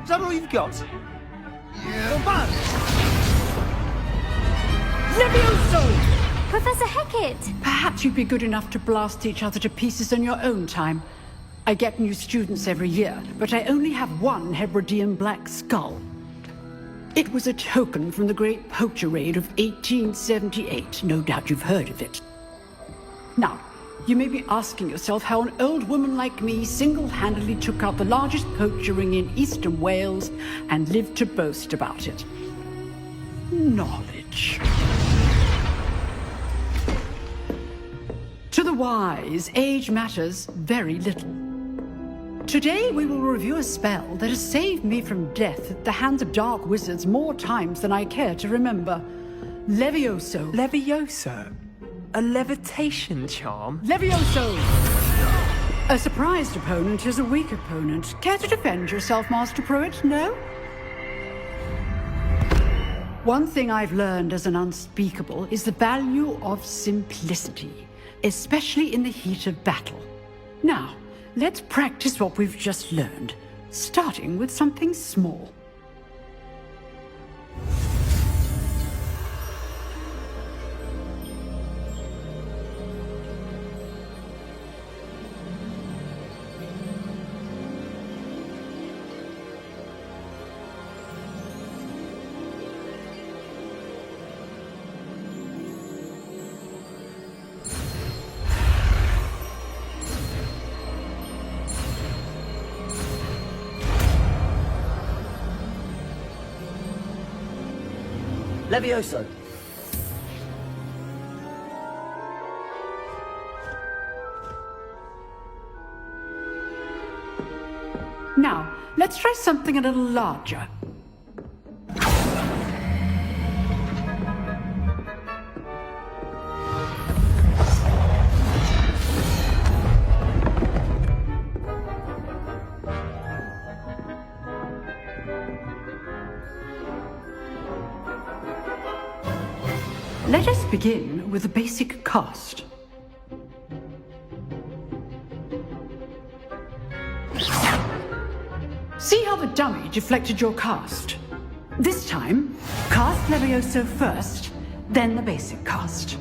Is that all you've got? Yeah. Bad. Levioso! Professor Hackett! Perhaps you'd be good enough to blast each other to pieces in your own time. I get new students every year, but I only have one Hebridean black skull. It was a token from the Great Poacher Raid of 1878. No doubt you've heard of it. Now, you may be asking yourself how an old woman like me single-handedly took out the largest poacher ring in eastern Wales and lived to boast about it. Knowledge. To the wise, age matters very little. Today we will review a spell that has saved me from death at the hands of dark wizards more times than I care to remember. Levioso. Levioso? A levitation charm? Levioso! A surprised opponent is a weak opponent. Care to defend yourself, Master Pruitt? No? One thing I've learned as an unspeakable is the value of simplicity, especially in the heat of battle. Now, let's practice what we've just learned, starting with something small. Levioso. Now, let's try something a little larger. Let us begin with the basic cast. See how the dummy deflected your cast? This time, cast Levioso first, then the basic cast.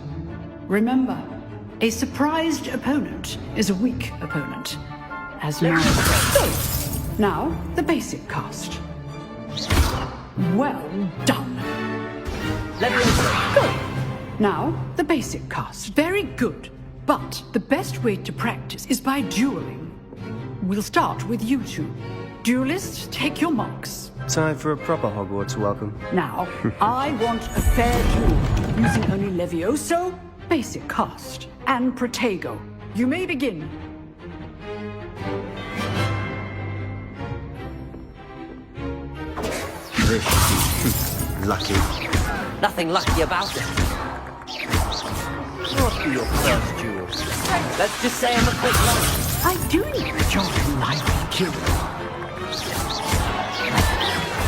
Remember, a surprised opponent is a weak opponent. As now, now the basic cast. Well done. Levioso. Good. Now, the basic cast. Very good. But the best way to practice is by dueling. We'll start with you two. Duelists, take your marks. Time for a proper Hogwarts welcome. Now, I want a fair duel, using only Levioso, basic cast, and Protego. You may begin. This should be lucky. Nothing lucky about it. What be your first duel? Let's just say I'm a quick learner. I do enjoy lively duels.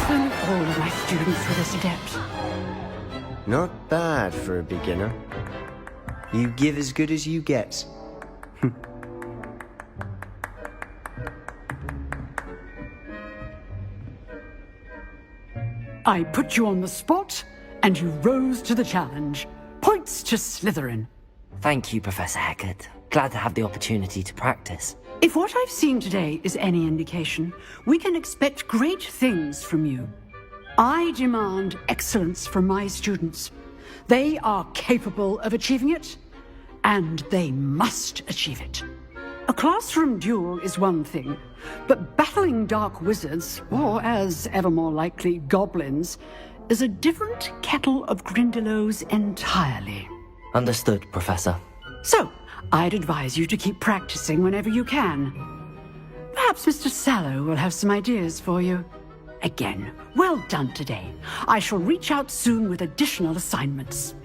And all of my students were this adept. Not bad for a beginner. You give as good as you get. I put you on the spot, and you rose to the challenge. Points to Slytherin. Thank you, Professor Hackett. Glad to have the opportunity to practice. If what I've seen today is any indication, we can expect great things from you. I demand excellence from my students. They are capable of achieving it, and they must achieve it. A classroom duel is one thing, but battling dark wizards, or as ever more likely, goblins, is a different kettle of Grindylows entirely. Understood, Professor. So, I'd advise you to keep practicing whenever you can. Perhaps Mr. Sallow will have some ideas for you. Again, well done today. I shall reach out soon with additional assignments.